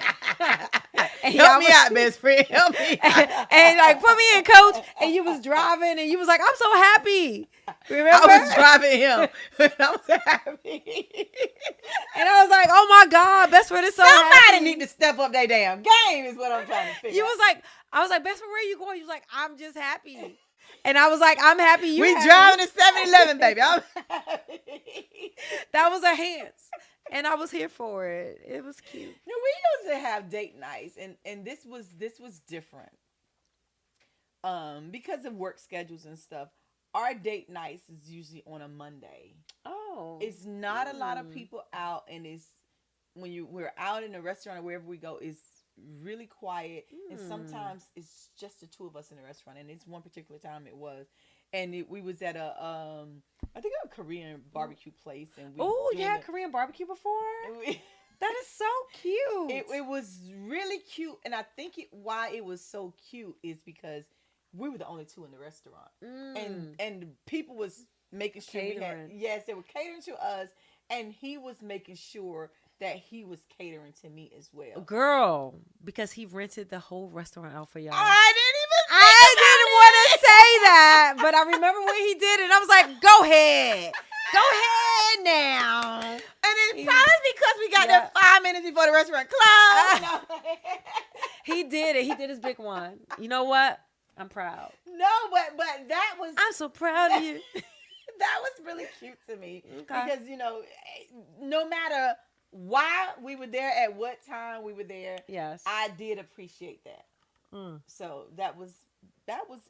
Help me out, best friend. Help me out. And like put me in, coach. And you was driving and you was like, I'm so happy. Remember? I was driving him. I was happy. And I was like, oh my God, best friend is so Somebody happy. need to step up their damn game is what I'm trying to figure out. I was like, best friend, where are you going? You was like, I'm just happy. And I was like, I'm happy we driving to 7-Eleven, baby. I'm happy. That was a Hans. And I was here for it. It was cute. No, we used to have date nights, and this was different. Because of work schedules and stuff, our date nights is usually on a Monday. Oh. It's not a lot of people out, and it's when we're out in a restaurant or wherever we go, it's really quiet, and sometimes it's just the two of us in the restaurant. And it's one particular time it was, and we was at a I think a Korean barbecue place. And oh, you had Korean barbecue before? That is so cute. It was really cute, and I think why it was so cute is because we were the only two in the restaurant, and people was making sure they were catering to us, and he was making sure that he was catering to me as well. Girl, because he rented the whole restaurant out for y'all. I didn't want to say that, but I remember when he did it. I was like, go ahead now. And it's probably because we got there 5 minutes before the restaurant closed. He did it. He did his big one. You know what? I'm proud. No, but that was... I'm so proud of you. That was really cute to me. Okay. Because, no matter why we were there, at what time we were there, yes, I did appreciate that. So that was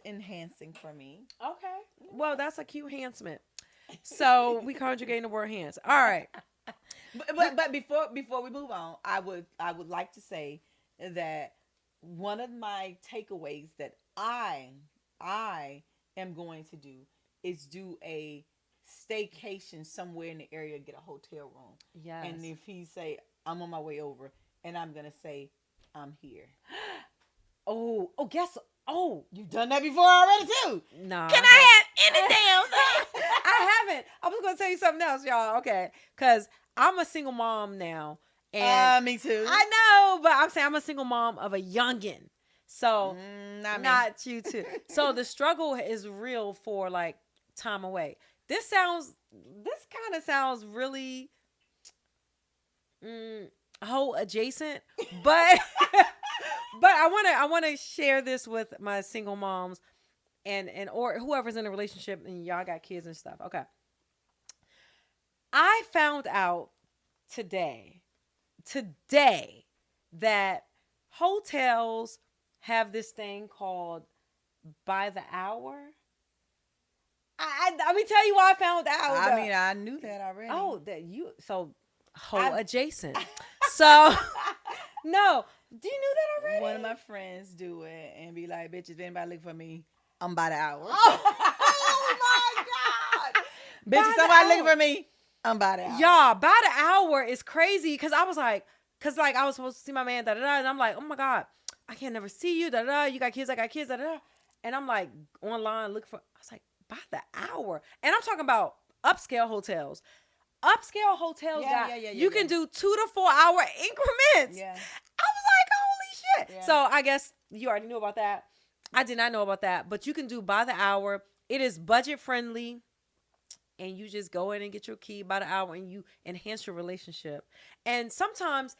enhancing for me. Okay. Well, that's a cute enhancement. So we conjugating the word hands. All right. But before we move on, I would like to say that one of my takeaways that I am going to do is do a staycation somewhere in the area, get a hotel room. Yes. And if he say, I'm on my way over, and I'm going to say, I'm here. You've done that before already too. No. Can I have any damn thing? I haven't. I was going to tell you something else, y'all. Okay. Because I'm a single mom now. And me too. I know, but I'm saying I'm a single mom of a youngin'. So, not you too. So the struggle is real for like time away. This kind of sounds really whole adjacent, but I want to share this with my single moms and or whoever's in a relationship and y'all got kids and stuff. Okay. I found out today that hotels have this thing called by the hour. Let me tell you why I found out. I knew that already. Oh, whole adjacent. So, no, do you knew that already? one of my friends do it and be like, bitch, if anybody looking for me, I'm by the hour. Oh my God. Bitch, if somebody looking for me, I'm by the hour. Y'all, by the hour is crazy because I was like, I was supposed to see my man, and I'm like, oh my God, I can't never see you, you got kids, I got kids, and I'm like online looking for, I was like, by the hour. And I'm talking about upscale hotels. You can do 2 to 4 hour increments. Yeah. I was like, holy shit. Yeah. So I guess you already knew about that. I did not know about that, but you can do by the hour. It is budget friendly. And you just go in and get your key by the hour and you enhance your relationship. And sometimes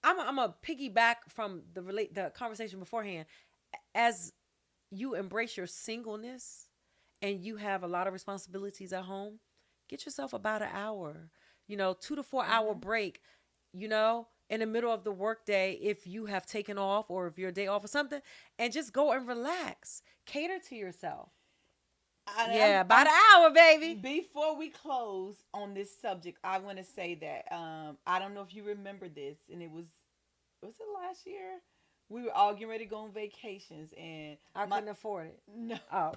I'm a piggyback from the conversation beforehand. As you embrace your singleness and you have a lot of responsibilities at home, get yourself about an hour, 2 to 4 hour break, in the middle of the workday, if you have taken off or if you're a day off or something, and just go and relax, cater to yourself. By the hour, baby. Before we close on this subject, I want to say that I don't know if you remember this, and was it last year? We were all getting ready to go on vacations, and I couldn't afford it. No, oh,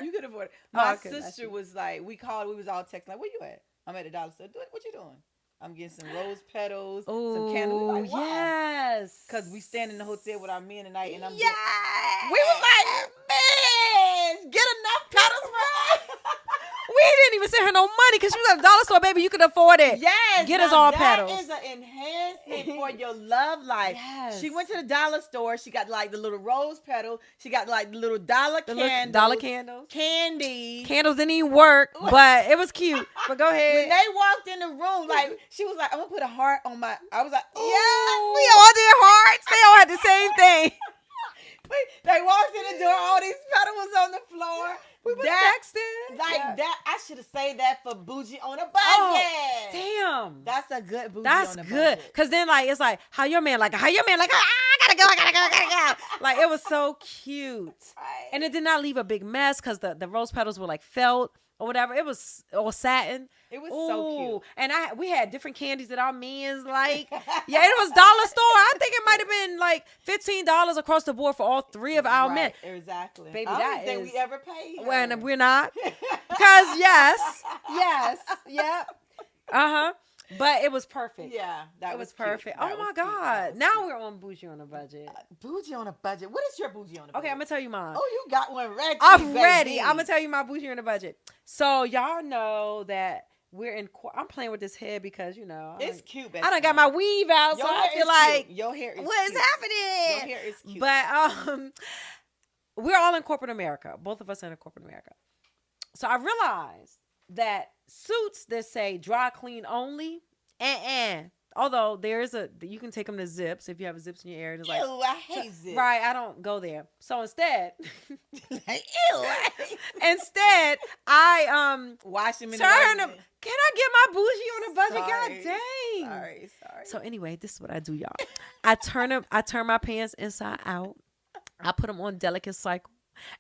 you could afford it. My sister was like, we called. We was all texting like, "Where you at?" I'm at the dollar store. What you doing? I'm getting some rose petals, some candles. We like, why? Yes, because we stand in the hotel with our men tonight, and we was like, man, get enough petals for her. We didn't even send her no money because she was at the dollar store, baby. You could afford it. Yes. Get us all petals. That is an enhancement for your love life. Yes. She went to the dollar store. She got like the little rose petal. She got like the little dollar candles. Dollar candles. Candy. Candles didn't even work, but it was cute. But go ahead. When they walked in the room, like, she was like, I'm going to put a heart on my, I was like, yeah, we all did hearts. They all had the same thing. They walked in the door, all these petals on the floor. We were texting. Like that. I should have saved that for Bougie on a budget. Oh, damn. That's a good Bougie on a budget. That's good. Because then, like, it's like, how your man, like, I gotta go. Like, it was so cute. Right. And it did not leave a big mess because the rose petals were like felt or whatever. It was all satin. It was so cute. And we had different candies that our men's like. Yeah, it was dollar store. I think it might have been like $15 across the board for all three of our men. Exactly. Baby, I don't think we ever paid. When we're not. Because yes. Yep. But it was perfect. Yeah, that was perfect. Oh my God. Now we're on Bougie on a budget. Bougie on a budget. What is your Bougie on a budget? Okay, I'm going to tell you mine. Oh, you got one ready. I'm ready. I'm going to tell you my Bougie on a budget. So y'all know that I'm playing with this hair because, it's cute. I done got my weave out, so I feel like, your hair is what is happening? Your hair is cute. But we're all in corporate America. Both of us are in corporate America. So I realized that suits that say dry clean only, although you can take them to Zips if you have a Zips in your area. Like, ew, I hate Zips. Right, I don't go there. So instead, I wash them in turn them. Can I get my Bougie on a budget? God dang. Sorry. So anyway, this is what I do, y'all. I turn my pants inside out. I put them on delicate cycle,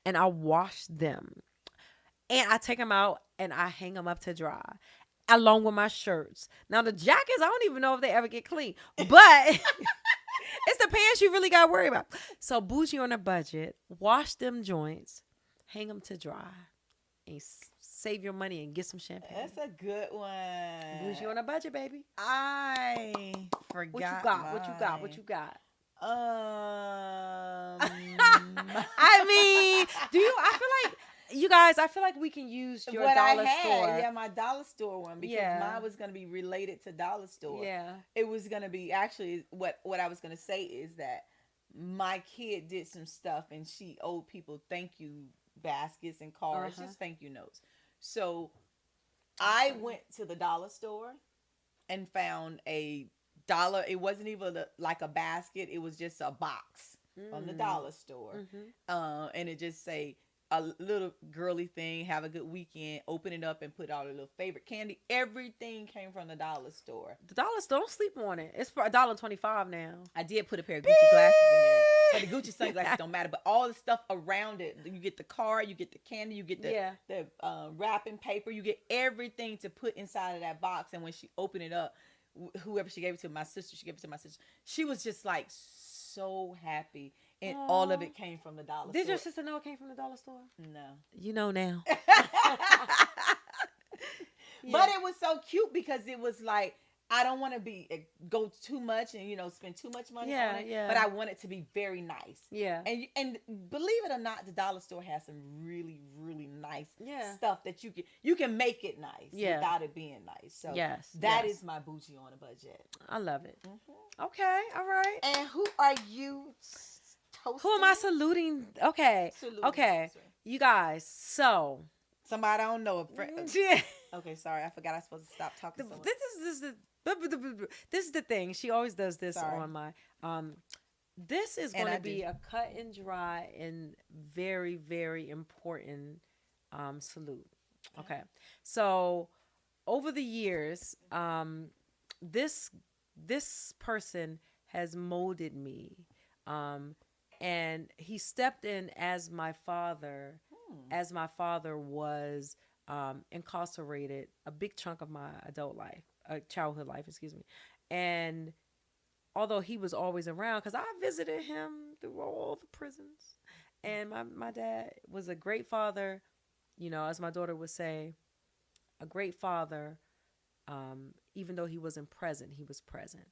and I wash them. And I take them out and I hang them up to dry along with my shirts. Now, the jackets, I don't even know if they ever get clean, but it's the pants you really got to worry about. So, Bougie on a budget, wash them joints, hang them to dry, and save your money and get some champagne. That's a good one. Bougie on a budget, baby. I forgot. What you got? I mean, I feel like, you guys, I feel like we can use your dollar store. Yeah, my dollar store one, because mine was going to be related to dollar store. Yeah. It was going to be, actually, what I was going to say is that my kid did some stuff and she owed people thank you baskets and cards, just thank you notes. So I went to the dollar store and found a dollar. It wasn't even like a basket. It was just a box from the dollar store. And it just say, a little girly thing, have a good weekend, open it up and put all the little favorite candy. Everything came from the dollar store. The dollar store, don't sleep on it. It's for $1.25 now. I did put a pair of Gucci glasses in there. But the Gucci sunglasses don't matter. But all the stuff around it, you get the card, you get the candy, you get the wrapping paper, you get everything to put inside of that box. And when she opened it up, whoever she gave it to, my sister, she was just like so happy. And all of it came from the dollar store. Did your sister know it came from the dollar store? No. You know now. But it was so cute because it was like, I don't want to go too much and, spend too much money on it. Yeah. But I want it to be very nice. Yeah. And believe it or not, the dollar store has some really, really nice stuff that you can make it nice without it being nice. So that is my Bougie on a budget. I love it. Mm-hmm. Okay. All right. And who are you toasting? Who am I saluting? Okay. Okay. You guys. So. Somebody I don't know. Okay, sorry. I forgot I was supposed to stop talking so much. This is the thing. She always does this on my this is going to be a cut and dry and very, very important salute. Okay. So over the years, this person has molded me. And he stepped in as my father was incarcerated a big chunk of my childhood life, and although he was always around, because I visited him through all the prisons, and my dad was a great father, as my daughter would say, a great father. Even though he wasn't present, he was present.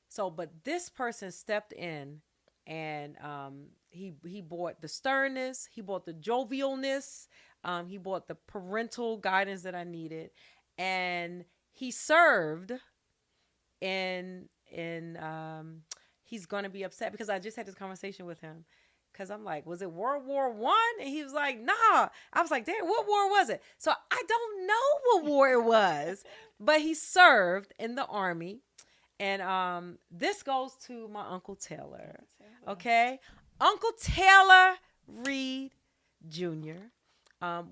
So, but this person stepped in, and he brought the sternness, he brought the jovialness, he brought the parental guidance that I needed, and he served. And he's gonna be upset because I just had this conversation with him, because I'm like, was it World War I? And he was like, nah. I was like, damn, what war was it? So I don't know what war it was, but he served in the Army. And this goes to my Uncle Taylor. Okay? Uncle Taylor Reed Jr.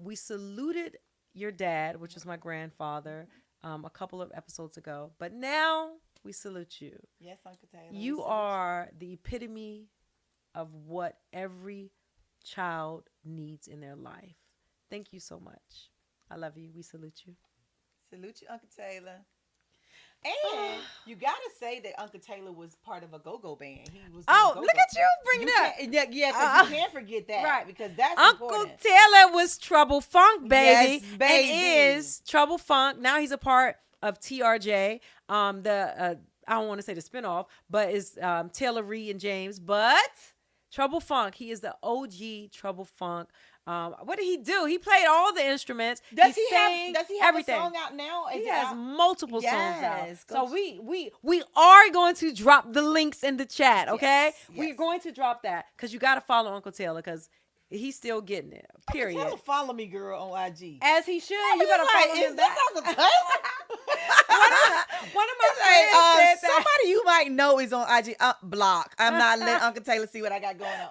We saluted your dad, which was my grandfather, a couple of episodes ago. But now we salute you. Yes, Uncle Taylor. You are the epitome of what every child needs in their life. Thank you so much. I love you. We salute you. Salute you, Uncle Taylor. And you gotta say that Uncle Taylor was part of a go-go band. He was. Look at you bringing it up. Yeah, because you can't forget that, right? Because that's Uncle important. Taylor was Trouble Funk, baby. Yes, baby. And is Trouble Funk. Now he's a part of TRJ. I don't want to say the spinoff, but it's Taylor Reed and James. But Trouble Funk, he is the OG Trouble Funk. What did he do? He played all the instruments. Does he have everything. A song out now? He has multiple songs out. So we are going to drop the links in the chat, okay? Yes. We're going to drop that because you got to follow Uncle Taylor because he's still getting it. Period. Uncle Taylor follow me, girl, on IG. As he should. You better follow him back. Uncle Taylor? one of my friends said that. Somebody you might know is on IG. Block. I'm not letting Uncle Taylor see what I got going on.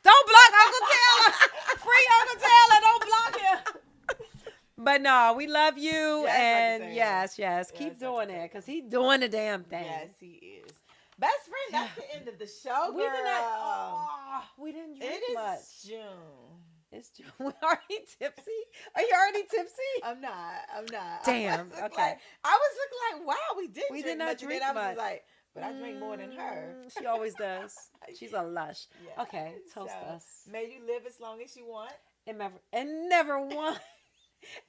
Don't block Uncle Taylor. Free Uncle Taylor. Don't block him. But no, we love you. And yes. Keep doing it because he's doing the damn thing. Yes, he is. Best friend, that's the end of the show, girl. We didn't drink much. It is June. It's June. We're already tipsy. Are you already tipsy? I'm not. Damn. Okay. I was looking like, wow, we did not drink much. I was like, but I drink more than her. She always does. She's a lush. Yeah. Okay, toast us. May you live as long as you want. And never want.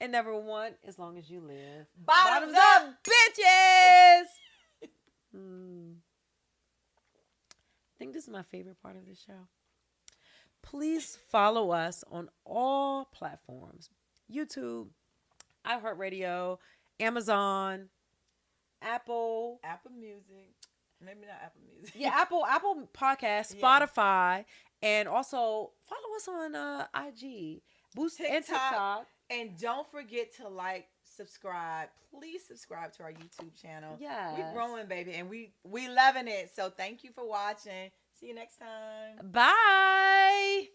And never want as long as you live. Bottoms up, bitches! I think this is my favorite part of the show. Please follow us on all platforms. YouTube, iHeartRadio, Amazon, Apple Music. Maybe not Apple Music. Yeah, Apple Podcast, Spotify, and also follow us on IG, TikTok. And don't forget to subscribe. Please subscribe to our YouTube channel. Yeah, we're growing, baby, and we loving it. So thank you for watching. See you next time. Bye.